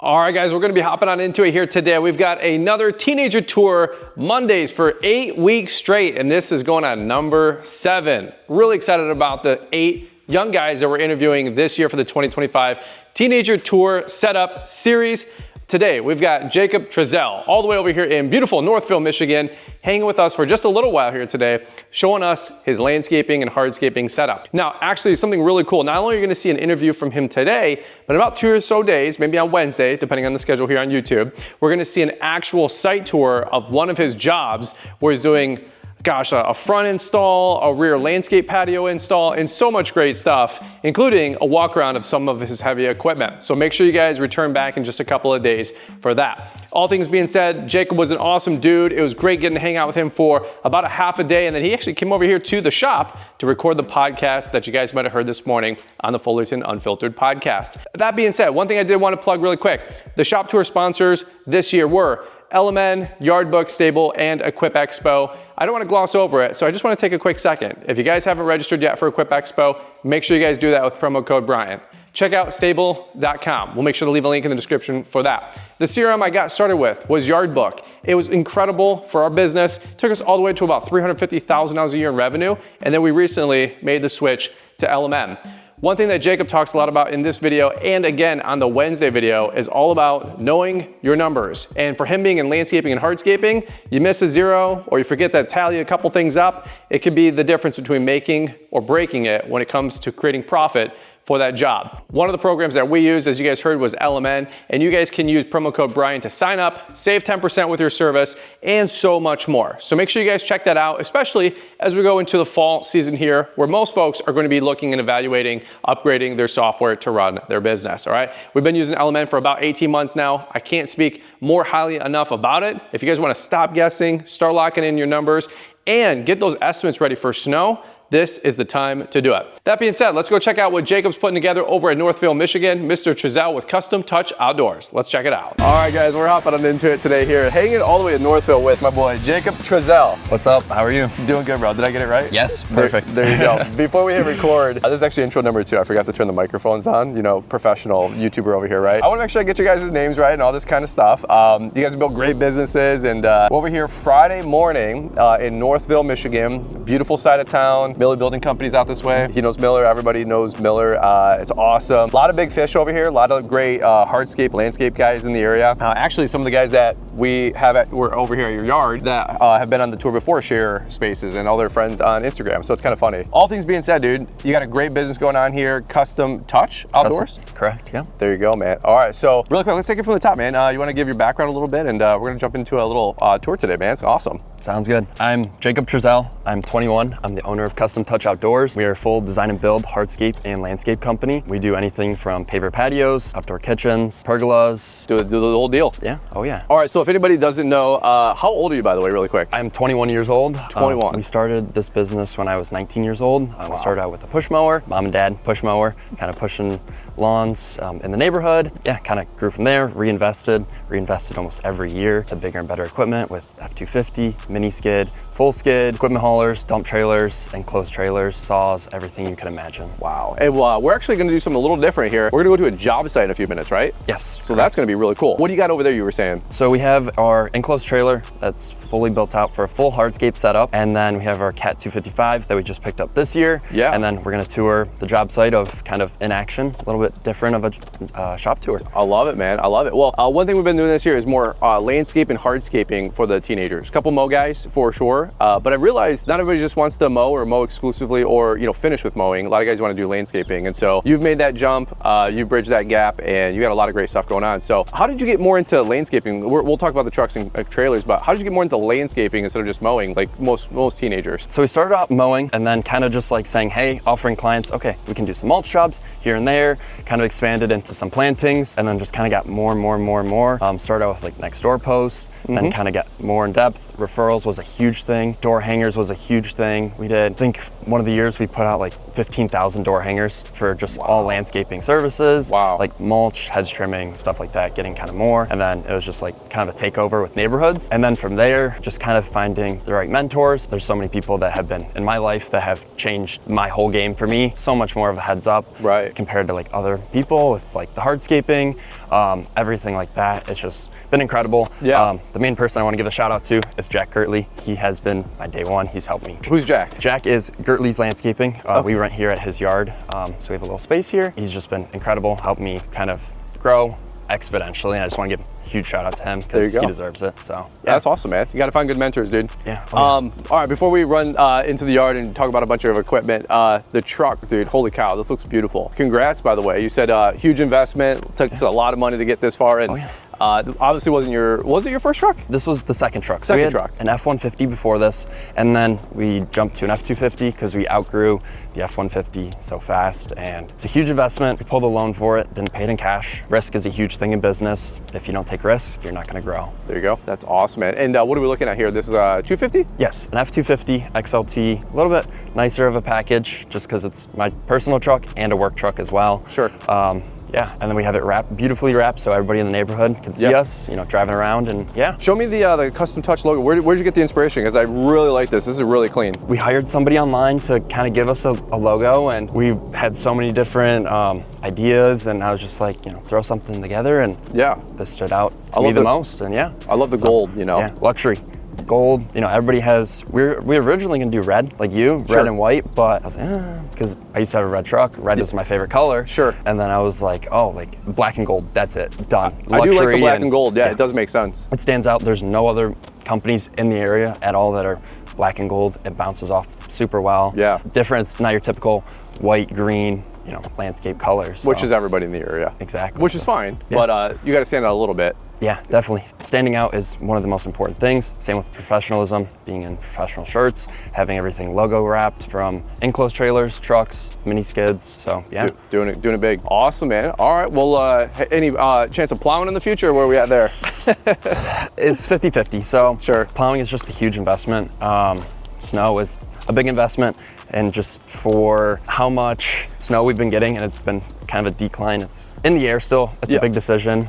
All right, guys, we're gonna be hopping on into it here today. We've got another teenager tour Mondays for 8 weeks straight, and this is going on number 7. Really excited about the 8 young guys that we're interviewing this year for the 2025 Teenager Tour Setup Series. Today, we've got Jacob Trezil, all the way over here in beautiful Northville, Michigan, hanging with us for just a little while here today, showing us his landscaping and hardscaping setup. Now, actually, something really cool. Not only are you gonna see an interview from him today, but in about 2 or so days, maybe on Wednesday, depending on the schedule here on YouTube, we're gonna see an actual site tour of one of his jobs where he's doing a front install, a rear landscape patio install, and so much great stuff, including a walk around of some of his heavy equipment. So make sure you guys return back in just a couple of days for that. All things being said, Jacob was an awesome dude. It was great getting to hang out with him for about a half a day, and then he actually came over here to the shop to record the podcast that you guys might have heard this morning on the Fullerton Unfiltered podcast. That being said, one thing I did want to plug really quick, the shop tour sponsors this year were LMN, Yardbook, Stable, and Equip Expo. I don't want to gloss over it, so I just want to take a quick second. If you guys haven't registered yet for Equip Expo, make sure you guys do that with promo code Brian. Check out stable.com. We'll make sure to leave a link in the description for that. The CRM I got started with was Yardbook. It was incredible for our business. It took us all the way to about $350,000 a year in revenue, and then we recently made the switch to LMN. One thing that Jacob talks a lot about in this video and again on the Wednesday video is all about knowing your numbers. And for him being in landscaping and hardscaping, you miss a zero or you forget to tally a couple things up, it could be the difference between making or breaking it when it comes to creating profit for that job. One of the programs that we use, as you guys heard, was LMN, and you guys can use promo code Brian to sign up, save 10% with your service, and so much more. So make sure you guys check that out, especially as we go into the fall season here, where most folks are going to be looking and evaluating upgrading their software to run their business, all right? We've been using LMN for about 18 months now. I can't speak more highly enough about it. If you guys want to stop guessing, start locking in your numbers, and get those estimates ready for snow, this is the time to do it. That being said, let's go check out what Jacob's putting together over at Northville, Michigan, Mr. Trezil with Custom Touch Outdoors. Let's check it out. All right, guys, we're hopping on into it today here, hanging all the way at Northville with my boy, Jacob Trezil. What's up? How are you? Doing good, bro. Did I get it right? Yes, perfect. There you go. Before we hit record, this is actually intro number 2. I forgot to turn the microphones on. You know, professional YouTuber over here, right? I want to make sure I get you guys' names right and all this kind of stuff. You guys have built great businesses, and over here Friday morning in Northville, Michigan, beautiful side of town. Miller Building Company's out this way. He knows Miller. Everybody knows Miller. It's awesome. A lot of big fish over here. A lot of great hardscape, landscape guys in the area. Actually, some of the guys that we're over here at your yard that have been on the tour before share spaces and all their friends on Instagram. So it's kind of funny. All things being said, dude, you got a great business going on here. Custom Touch Outdoors? Correct, yeah. There you go, man. All right, so really quick, let's take it from the top, man. You want to give your background a little bit, and we're going to jump into a little tour today, man. It's awesome. Sounds good. I'm Jacob Trezil. I'm 21. I'm the owner of Custom Touch Outdoors. We are a full design and build hardscape and landscape company. We do anything from paver patios, outdoor kitchens, pergolas. Do the whole deal. Yeah, oh yeah. All right, so if anybody doesn't know, how old are you, by the way, really quick? I'm 21 years old. 21. We started this business when I was 19 years old. We started out with a push mower, mom and dad push mower, kind of pushing lawns in the neighborhood. Yeah, kind of grew from there, reinvested almost every year to bigger and better equipment with F-250, mini skid, full skid, equipment haulers, dump trailers, enclosed trailers, saws, everything you can imagine. Wow. And we're actually gonna do something a little different here. We're gonna go to a job site in a few minutes, right? Yes. So that's gonna be really cool. What do you got over there you were saying? So we have our enclosed trailer that's fully built out for a full hardscape setup. And then we have our Cat 255 that we just picked up this year. Yeah. And then we're gonna tour the job site of kind of in action, a little bit different of a shop tour. I love it, man. I love it. Well, one thing we've been doing this year is more landscape and hardscaping for the teenagers. A couple mow guys for sure, but I realized not everybody just wants to mow or mow exclusively or finish with mowing. A lot of guys want to do landscaping, and so you've made that jump, you bridged that gap, and you got a lot of great stuff going on. So how did you get more into landscaping? We'll talk about the trucks and trailers, but how did you get more into landscaping instead of just mowing like most teenagers? So we started out mowing and then kind of just like saying, hey, offering clients, okay, we can do some mulch jobs here and there, kind of expanded into some plantings, and then just kind of got more. Started out with like next door posts, then kind of got more in depth. Referrals was a huge thing. thing. Door hangers was a huge thing. We did, I think one of the years we put out like 15,000 door hangers for just all landscaping services. Wow. Like mulch, hedge trimming, stuff like that, getting kind of more. And then it was just like kind of a takeover with neighborhoods. And then from there, just kind of finding the right mentors. There's so many people that have been in my life that have changed my whole game for me. So much more of a heads up compared to like other people with like the hardscaping, everything like that. It's just been incredible. Yeah. The main person I want to give a shout out to is Jack Gertley. He has been my day one. He's helped me. Who's Jack? Jack is Gertley's Landscaping. We rent here at his yard. So we have a little space here. He's just been incredible, helped me kind of grow exponentially. And I just want to give a huge shout out to him because he deserves it. So yeah. That's awesome, man. You got to find good mentors, dude. Yeah. All right, before we run into the yard and talk about a bunch of equipment, the truck, dude, holy cow, this looks beautiful. Congrats, by the way. You said huge investment, took us a lot of money to get this far. And obviously was it your first truck? This was the second truck. So second we had truck. An F-150 before this, and then we jumped to an F-250 because we outgrew the F-150 so fast, and it's a huge investment. We pulled a loan for it, didn't pay it in cash. Risk is a huge thing in business. If you don't take risk, you're not gonna grow. There you go. That's awesome, man. And what are we looking at here? This is a 250? Yes, an F-250 XLT, a little bit nicer of a package just because it's my personal truck and a work truck as well. Sure. Yeah, and then we have it beautifully wrapped so everybody in the neighborhood can see us, you know, driving around, and yeah. Show me the custom touch logo. Where'd you get the inspiration? Because I really like this. This is really clean. We hired somebody online to kind of give us a logo, and we had so many different ideas, and I was just like, you know, throw something together, and this stood out to me the most, and yeah. I love the gold, you know. Yeah, luxury. Gold, you know, everybody has, we're originally gonna do red, like you, red and white, but I was like, because I used to have a red truck. Red is my favorite color. Sure. And then I was like, oh, like black and gold, that's it, done. I do like the black and gold, yeah, it does make sense. It stands out. There's no other companies in the area at all that are black and gold. It bounces off super well. Yeah. Different, it's not your typical white, green, you know, landscape colors. So. Which is everybody in the area. Exactly. Which is fine, but you gotta stand out a little bit. Yeah, definitely. Standing out is one of the most important things. Same with professionalism, being in professional shirts, having everything logo wrapped from enclosed trailers, trucks, mini skids, so yeah. Doing it big. Awesome, man. All right, well, any chance of plowing in the future, or where are we at there? It's 50-50, so sure. Plowing is just a huge investment. Snow is a big investment, and just for how much snow we've been getting, and it's been kind of a decline. It's in the air still. It's a big decision.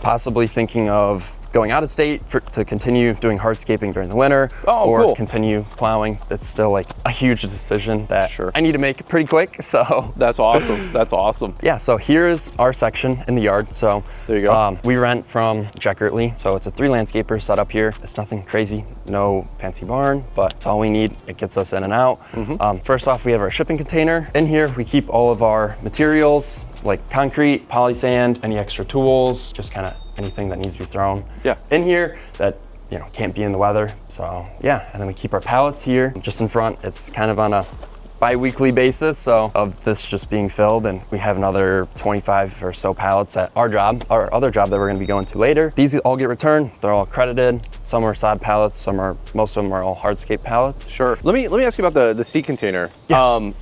Possibly thinking of going out of state to continue doing hardscaping during the winter, or continue plowing. It's still like a huge decision that I need to make pretty quick. So that's awesome. That's awesome. Yeah. So here's our section in the yard. So there you go. We rent from Jack Gertley. So it's a 3 landscaper set up here. It's nothing crazy, no fancy barn, but it's all we need. It gets us in and out. First off, we have our shipping container. In here, we keep all of our materials like concrete, poly sand, any extra tools, just kind of anything that needs to be thrown in here that, you know, can't be in the weather. So yeah, and then we keep our pallets here. Just in front, it's kind of on a bi-weekly basis, so of this just being filled, and we have another 25 or so pallets at our other job that we're gonna be going to later. These all get returned, they're all accredited. Some are sod pallets, most of them are all hardscape pallets. Sure. Let me ask you about the seed container. Yes.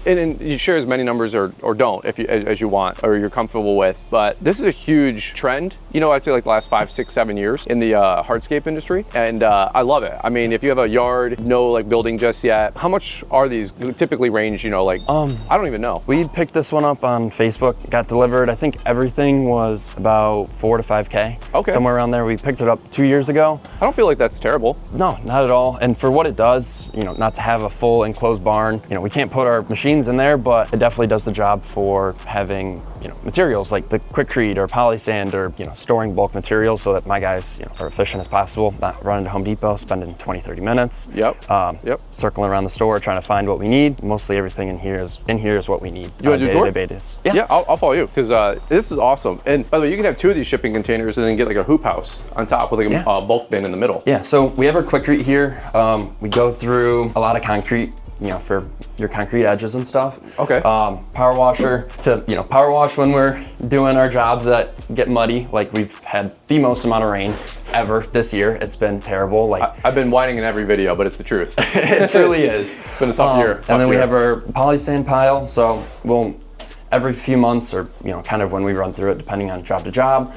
And you share as many numbers or don't as you want or you're comfortable with, but this is a huge trend. You know, I'd say like the last 5, 6, 7 years in the hardscape industry, and I love it. I mean, if you have a yard, no like building just yet, how much are these typically range, you know, like, I don't even know. We picked this one up on Facebook, got delivered. I think everything was about 4 to 5K. Okay. Somewhere around there. We picked it up 2 years ago. I don't feel like that's terrible. No, not at all. And for what it does, you know, not to have a full enclosed barn, you know, we can't put our machines in there, but it definitely does the job for having, you know, materials like the Quikrete or poly sand, or, you know, storing bulk materials so that my guys, you know, are efficient as possible, not running to Home Depot, spending 20, 30 minutes. Circling around the store, trying to find what we need. Mostly everything in here is what we need. You want to do a tour? Basis. Yeah, I'll follow you, because this is awesome. And by the way, you can have 2 of these shipping containers and then get like a hoop house on top with like a bulk bin in the middle. Yeah, so we have our Quikrete here. We go through a lot of concrete, you know, for your concrete edges and stuff. Okay. Power washer to, you know, power wash when we're doing our jobs that get muddy. Like, we've had the most amount of rain ever this year. It's been terrible. Like, I've been whining in every video, but it's the truth. It truly is. It's been a tough year. And then we have our poly sand pile. So we'll every few months, or kind of when we run through it, depending on job to job,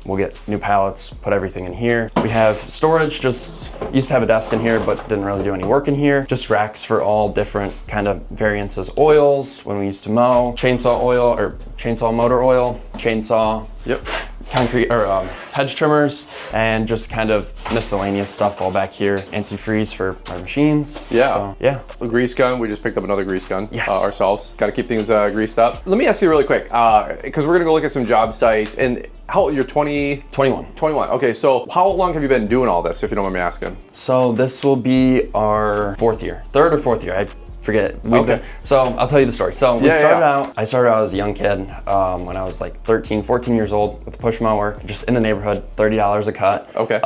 we'll get new pallets, put everything in here. We have storage, just used to have a desk in here, but didn't really do any work in here. Just racks for all different kind of variances. Oils, when we used to mow, chainsaw oil or chainsaw motor oil, chainsaw, Yep. concrete or hedge trimmers, and just kind of miscellaneous stuff all back here. Antifreeze for our machines. Yeah. So, yeah. A grease gun. We just picked up another grease gun ourselves. Got to keep things greased up. Let me ask you really quick, because we're going to go look at some job sites. And how you're 20? 21. 21. Okay, so how long have you been doing all this, if you don't mind me asking? So this will be our third or fourth year. I forget. So I'll tell you the story. So I started out as a young kid when I was like 13, 14 years old with a push mower, just in the neighborhood, $30 a cut. Okay.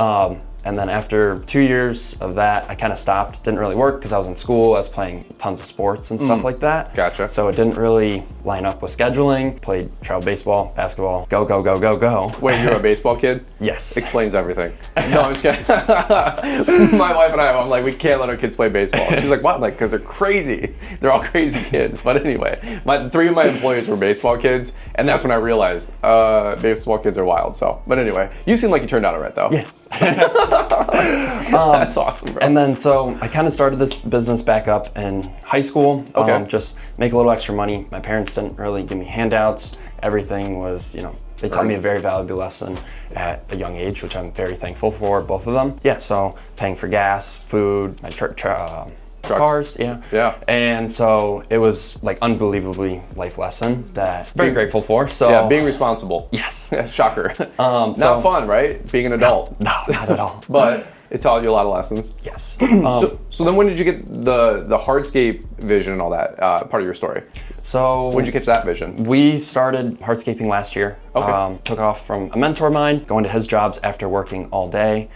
And then after 2 years of that, I kind of stopped. Didn't really work because I was in school. I was playing tons of sports and stuff like that. Gotcha. So it didn't really line up with scheduling. Played travel baseball, basketball, go, go, go, go, go. Wait, you're a baseball kid? Yes. Explains everything. No, I'm just kidding. My wife and I'm like, we can't let our kids play baseball. She's like, what? I'm like, because they're crazy. They're all crazy kids. But anyway, three of my employees were baseball kids, and that's when I realized baseball kids are wild. So, but anyway, you seem like you turned out all right, though. Yeah. That's awesome, bro. And then so I kind of started this business back up in high school. Just make a little extra money. My parents didn't really give me handouts. Everything was, they taught me a very valuable lesson at a young age, which I'm very thankful for, both of them. Yeah, so paying for gas, food, my cars, yeah. And so it was like unbelievably life lesson that very grateful for. So yeah, being responsible. Yes. Shocker. Not fun, right? Being an adult. No, not at all. But it taught you a lot of lessons. Yes. So then when did you get the Hardscape vision and all that part of your story? So when did you catch that vision? We started hardscaping last year. Okay. Took off from a mentor of mine, going to his jobs after working all day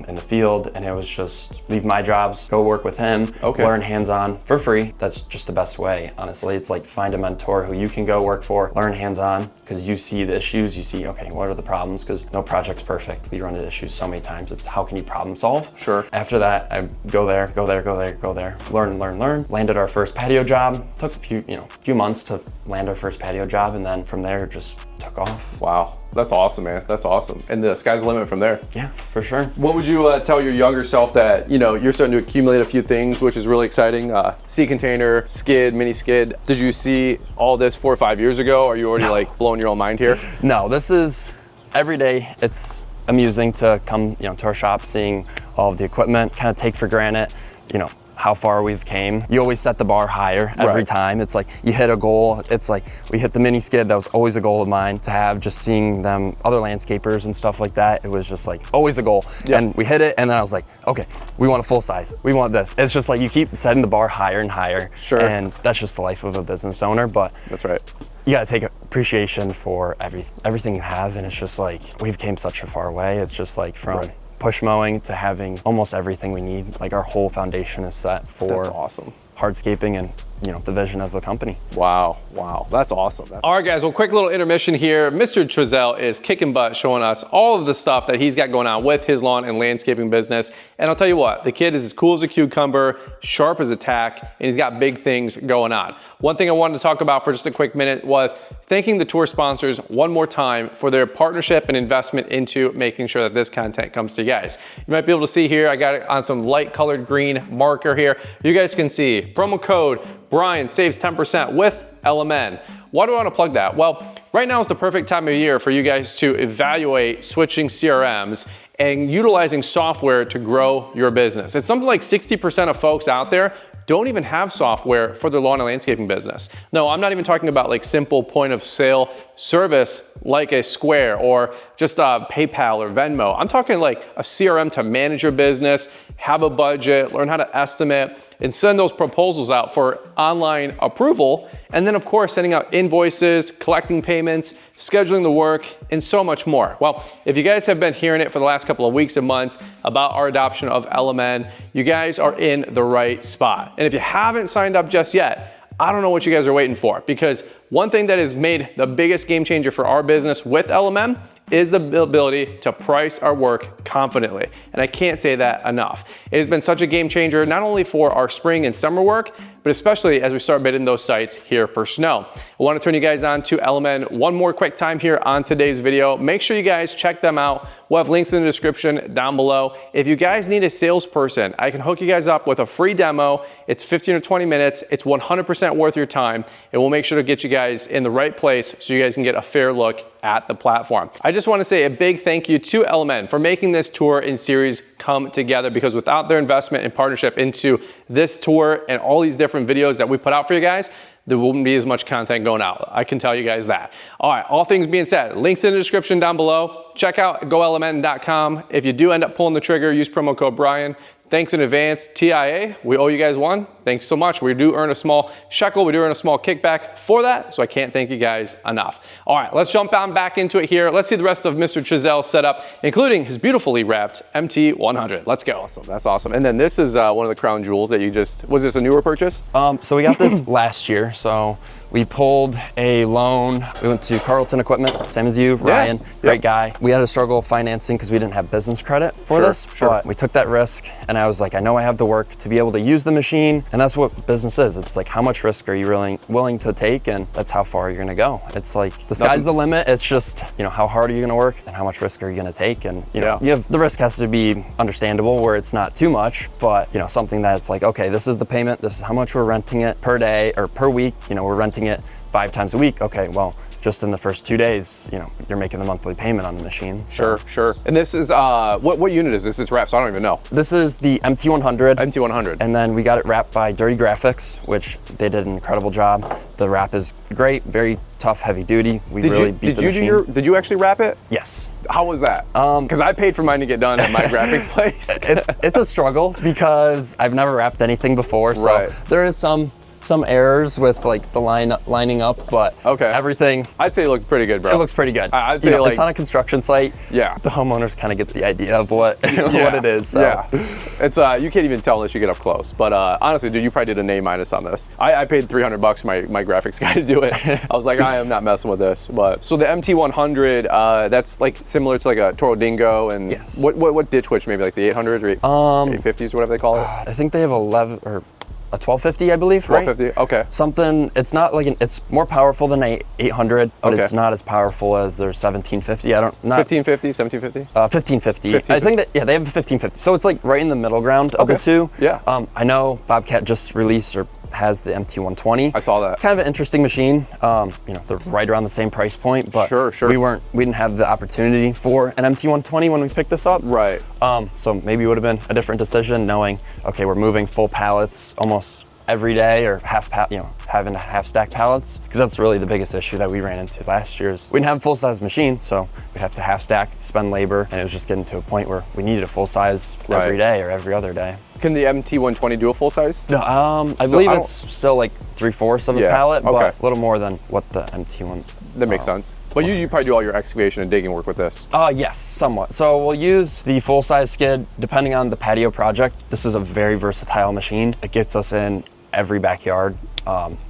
in the field, and it was just leave my jobs, go work with him, learn hands-on for free. That's just the best way, honestly. It's like find a mentor who you can go work for, learn hands-on, because you see the issues, you see, okay, what are the problems? Because no project's perfect. We run into issues so many times. It's how can you problem solve? Sure. After that, I go there, learn. Landed our first patio job. Took a few months to land our first patio job, and then from there, it just took off. Wow. That's awesome, man. That's awesome. And the sky's the limit from there. Yeah, for sure. What would you tell your younger self that, you're starting to accumulate a few things, which is really exciting? Sea container, skid, mini skid. Did you see all this 4 or 5 years ago? Are you already like blowing your own mind here? No, this is every day. It's amusing to come, to our shop, seeing all of the equipment, kind of take for granted, how far we've came. You always set the bar higher every time. It's like you hit a goal. It's like we hit the mini skid. That was always a goal of mine to have, just seeing them, other landscapers and stuff like that. It was just like always a goal. Yep. And we hit it, and then I was like, okay, we want a full size. We want this. It's just like you keep setting the bar higher and higher. Sure. And that's just the life of a business owner. But that's right. You gotta take appreciation for everything you have, and it's just like we've came such a far way. It's just like from push mowing to having almost everything we need. Like our whole foundation is set for That's awesome. Hardscaping and the vision of the company. Wow, that's awesome. All right, guys, well, quick little intermission here. Mr. Trezil is kicking butt, showing us all of the stuff that he's got going on with his lawn and landscaping business. And I'll tell you what, the kid is as cool as a cucumber, sharp as a tack, and he's got big things going on. One thing I wanted to talk about for just a quick minute was thanking the tour sponsors one more time for their partnership and investment into making sure that this content comes to you guys. You might be able to see here, I got it on some light colored green marker here. You guys can see promo code Brian saves 10% with LMN. Why do I want to plug that? Well, right now is the perfect time of year for you guys to evaluate switching CRMs and utilizing software to grow your business. It's something like 60% of folks out there don't even have software for their lawn and landscaping business. No, I'm not even talking about like simple point of sale service like a Square or just PayPal or Venmo. I'm talking like a CRM to manage your business, have a budget, learn how to estimate, and send those proposals out for online approval. And then of course, sending out invoices, collecting payments, scheduling the work, and so much more. Well, if you guys have been hearing it for the last couple of weeks and months about our adoption of LMN, you guys are in the right spot. And if you haven't signed up just yet, I don't know what you guys are waiting for, because one thing that has made the biggest game changer for our business with LMN is the ability to price our work confidently. And I can't say that enough. It has been such a game changer, not only for our spring and summer work, but especially as we start bidding those sites here for snow. I want to turn you guys on to LMN one more quick time here on today's video. Make sure you guys check them out. We'll have links in the description down below. If you guys need a salesperson, I can hook you guys up with a free demo. It's 15 or 20 minutes. It's 100% worth your time. And we'll make sure to get you guys in the right place so you guys can get a fair look at the platform. I just want to say a big thank you to LMN for making this tour and series come together, because without their investment and partnership into this tour and all these different videos that we put out for you guys, there wouldn't be as much content going out. I can tell you guys that. All right, all things being said, links in the description down below. Check out golmn.com. If you do end up pulling the trigger, use promo code Brian. Thanks in advance, TIA. We owe you guys one. Thanks so much. We do earn a small shekel. We do earn a small kickback for that, so I can't thank you guys enough. All right, let's jump on back into it here. Let's see the rest of Mr. Trezil's setup, including his beautifully wrapped MT100. Let's go. Awesome, that's awesome. And then this is one of the crown jewels that you just, was this a newer purchase? So we got this last year. So we pulled a loan. We went to Carlton Equipment, same as you, Ryan, great guy. We had a struggle financing because we didn't have business credit for this, but we took that risk, and I was like, I know I have the work to be able to use the machine, and that's what business is. It's like, how much risk are you really willing to take, and that's how far you're gonna go. It's like, the sky's the limit. It's just, you know, how hard are you gonna work, and how much risk are you gonna take, and you know, the risk has to be understandable where it's not too much, but you know, something that's like, okay, this is the payment, this is how much we're renting it per day or per week. You know, we're renting it 5 times a week. Okay, well, just in the first 2 days, you know, you're making the monthly payment on the machine. So. Sure. And this is, what unit is this? It's wrapped, so I don't even know. This is the MT100. MT100. And then we got it wrapped by Dirty Graphics, which they did an incredible job. The wrap is great, very tough, heavy duty. We really beat the machine. Did you actually wrap it? Yes. How was that? Because I paid for mine to get done at my graphics place. It's a struggle because I've never wrapped anything before, so there is some errors with like the lining up, but everything. I'd say it looked pretty good, bro. It looks pretty good. I'd say like, it's on a construction site. Yeah. The homeowners kind of get the idea of what what it is. So. Yeah. It's you can't even tell unless you get up close. But honestly, dude, you probably did an A- on this. I paid $300 for my graphics guy to do it. I was like, I am not messing with this. But so the MT100, that's like similar to like a Toro Dingo, and what ditch witch, maybe like the 800s or 850s or whatever they call it. I think they have 11 or. A 1250, I believe, 1250, okay. Something, it's not like, it's more powerful than 800, but it's not as powerful as their 1750. 1550, 1750? 1550. I think that, they have a 1550. So it's like right in the middle ground of the two. Yeah. I know Bobcat just released or has the MT120. I saw that. Kind of an interesting machine. You know, they're right around the same price point, but we didn't have the opportunity for an MT120 when we picked this up. Right. So maybe it would have been a different decision, knowing, okay, we're moving full pallets almost every day, or having half stack pallets, because that's really the biggest issue that we ran into last year. Is we didn't have a full size machine, so we'd have to half stack, spend labor, and it was just getting to a point where we needed a full size every day or every other day. Can the MT120 do a full size? No, I believe it's still like 3/4 of a pallet, but a little more than what the MT1. That makes sense. But you probably do all your excavation and digging work with this. Yes, somewhat. So we'll use the full-size skid depending on the patio project. This is a very versatile machine. It gets us in every backyard.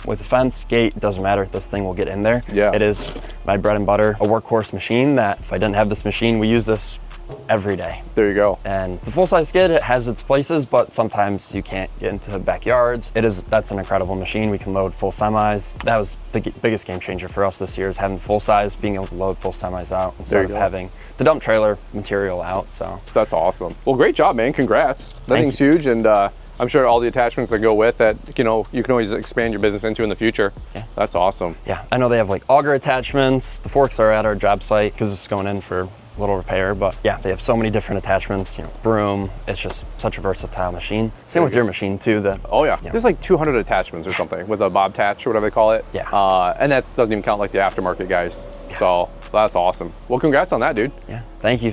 With a fence, gate, doesn't matter, this thing will get in there. Yeah. It is my bread and butter, a workhorse machine that if I didn't have this machine, we use this every day. There you go. And the full-size skid, it has its places, but sometimes you can't get into backyards. That's an incredible machine. We can load full semis. That was the biggest game changer for us this year, is having full size, being able to load full semis out instead of having the dump trailer material out. So that's awesome. Well, great job, man. Congrats. That thing's huge, and I'm sure all the attachments that go with that, you know, you can always expand your business into in the future. Yeah. That's awesome. Yeah, I know they have like auger attachments. The forks are at our job site because it's going in for little repair, but yeah, they have so many different attachments, you know, broom. It's just such a versatile machine. Same with your machine too. There's like 200 attachments or something with a bobtach or whatever they call it. Yeah. And that doesn't even count like the aftermarket guys. Yeah. So that's awesome. Well, congrats on that, dude. Yeah, thank you.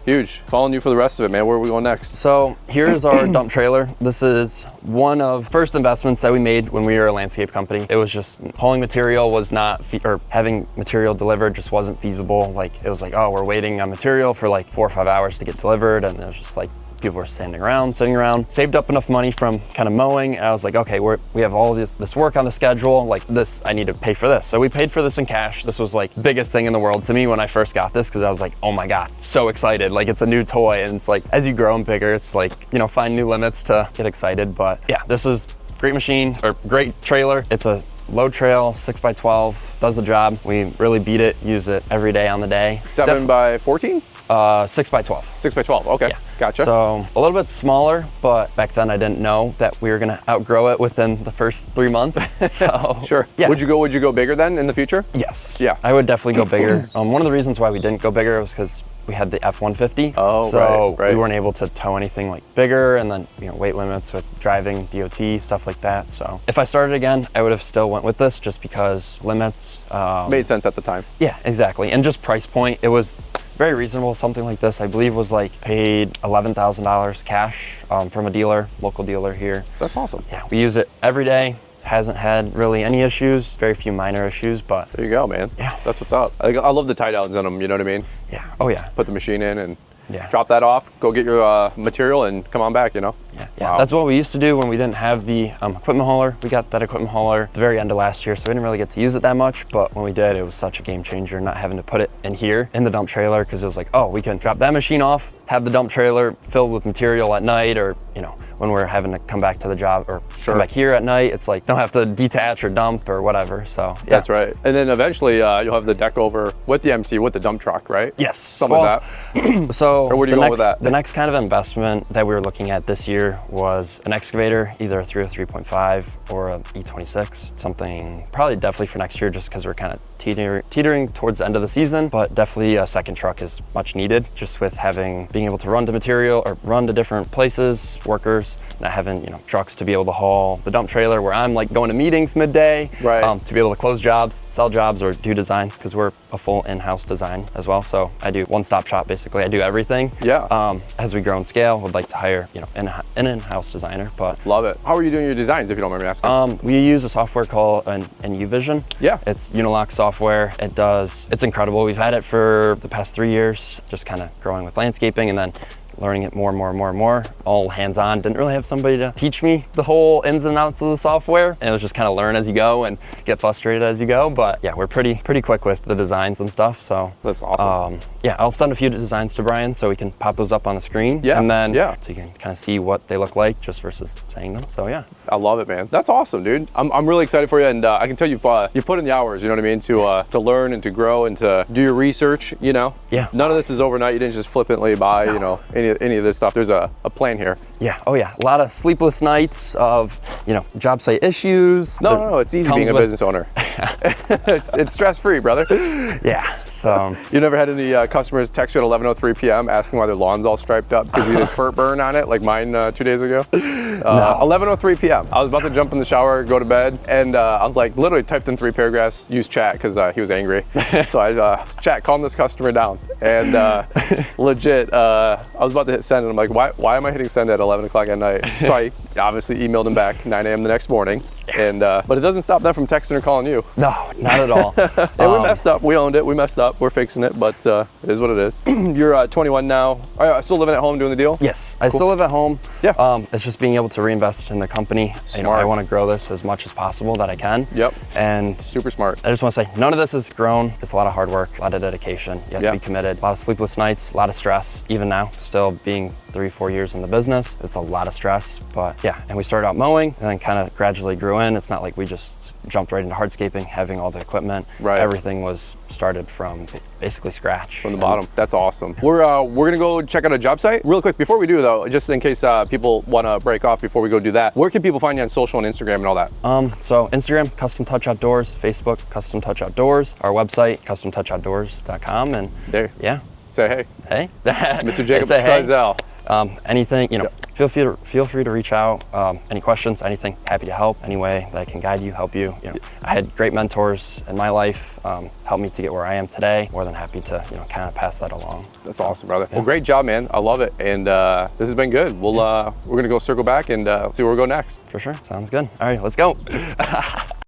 Huge. Following you for the rest of it, man. Where are we going next? So here's our dump trailer. This is one of the first investments that we made when we were a landscape company. It was just hauling material was not, or having material delivered just wasn't feasible. Like it was like, oh, we're waiting on material for like 4 or 5 hours to get delivered, and it was just like People were standing around, sitting around. Saved up enough money from kind of mowing. I was like, okay, we have all this work on the schedule. Like this, I need to pay for this. So we paid for this in cash. This was like biggest thing in the world to me when I first got this, because I was like, oh my God, so excited. Like it's a new toy. And it's like, as you grow and bigger, it's like, you know, find new limits to get excited. But yeah, this is great machine, or great trailer. It's a load trail, 6x12, does the job. We really beat it, use it every day on the day. 7x14? 6x12. 6x12, okay, Yeah. gotcha. So a little bit smaller, but back then I didn't know that we were gonna outgrow it within the first 3 months. So sure. Yeah. Would you go bigger then in the future? Yes. Yeah. I would definitely go bigger. One of the reasons why we didn't go bigger was because we had the F-150. Oh, so right. we weren't able to tow anything like bigger, and then, you know, weight limits with driving, DOT, stuff like that. So if I started again, I would have still went with this just because limits. Made sense at the time. Yeah, exactly. And just price point, it was very reasonable. Something like this, I believe, was like paid $11,000 cash from a dealer, local dealer here. That's awesome. Yeah, we use it every day. Hasn't had really any issues, very few minor issues, but There you go, man. Yeah. That's what's up. I love the tie downs in them, you know what I mean? yeah. Oh yeah. Put the machine in and Yeah. drop that off, go get your material and come on back, you know? Yeah, Wow. that's what we used to do when we didn't have the equipment hauler. We got that equipment hauler at the very end of last year, so we didn't really get to use it that much, but when we did, it was such a game changer, not having to put it in here, in the dump trailer, because it was like, oh, we can drop that machine off, have the dump trailer filled with material at night, or, you know, when we're having to come back to the job or Sure. come back here at night, it's like, don't have to detach or dump or whatever, so. Yeah. That's right. And then eventually you'll have the deck over with the MT, with the dump truck, right? Yes. Something like that. So Or where do you the go next, with that? The next kind of investment that we were looking at this year was an excavator, either a 303.5 or a E26. Something probably definitely for next year, just because we're kind of teetering towards the end of the season, but definitely a second truck is much needed, just with being able to run to material or run to different places, workers, not having, you know, trucks to be able to haul the dump trailer where I'm like going to meetings midday, Right. to be able to close jobs, sell jobs, or do designs, because we're a full in-house design as well. So I do one-stop shop, basically. I do everything. Yeah. As we grow and scale, would like to hire, you know, an in-house designer, but Love it. How are you doing your designs, if you don't mind me asking? we use a software called an UVision. Yeah. It's Unilock software. It's incredible. We've had it for the past 3 years, just kind of growing with landscaping, and then learning it more and more, all hands-on. Didn't really have somebody to teach me the whole ins and outs of the software, and it was just kind of learn as you go and get frustrated as you go. But yeah, we're pretty quick with the designs and stuff. So That's awesome. yeah, I'll send a few designs to Brian so we can pop those up on the screen. Yeah, and then yeah. so you can kind of see what they look like just versus saying them. So yeah. I love it, man. That's awesome, dude. I'm really excited for you, and I can tell you put in the hours, you know what I mean, to learn and to grow and to do your research, you know? Yeah. None of this is overnight. You didn't just flippantly buy, you know, any of this stuff. There's a plan here. Yeah. Oh yeah. A lot of sleepless nights of, you know, job site issues. No, it's easy being a business owner. it's stress-free, brother. Yeah. So You never had any customers text you at 11:03 p.m. asking why their lawn's all striped up because we did furt burn on it, like mine 2 days ago? 11:03 p.m. I was about to jump in the shower, go to bed, and I was like, literally typed in 3 paragraphs, used chat because he was angry. So I chat, calm this customer down, and legit, I was about to hit send, and I'm like, why am I hitting send at 11 o'clock at night? So I obviously emailed him back 9 a.m. the next morning, and but it doesn't stop them from texting or calling you. no, not at all. And we messed up. We owned it. We messed up. We're fixing it, but it is what it is. You're 21 now. Are you still living at home doing the deal? Yes, I still live at home. Yeah. It's just being able to reinvest in the company. You know, Smart. I want to grow this as much as possible that I can. Yep. And Super smart. I just want to say, none of this is grown. It's a lot of hard work, a lot of dedication. You have Yeah. to be committed. A lot of sleepless nights, a lot of stress. Even now, still being 3-4 years in the business, it's a lot of stress. But yeah, and we started out mowing and then kind of gradually grew in. It's not like we just jumped right into hardscaping, having all the equipment. Right. Everything was started from basically scratch. From the bottom. That's awesome. We're gonna go check out a job site real quick. Before we do though, just in case people want to break off before we go do that, where can people find you on social and Instagram and all that? So Instagram, Custom Touch Outdoors, Facebook, Custom Touch Outdoors, our website, customtouchoutdoors.com, and There. yeah. Say hey. Hey. Mr. Jacob Say hey. Trezil. Anything, you know, feel free to reach out. Any questions, anything, happy to help any way that I can guide you, help you. You know, I had great mentors in my life, helped me to get where I am today. More than happy to, you know, kind of pass that along. That's awesome, brother. Well, great job, man. I love it. And this has been good. We're gonna go circle back and see where we go next. For sure, sounds good. All right, let's go.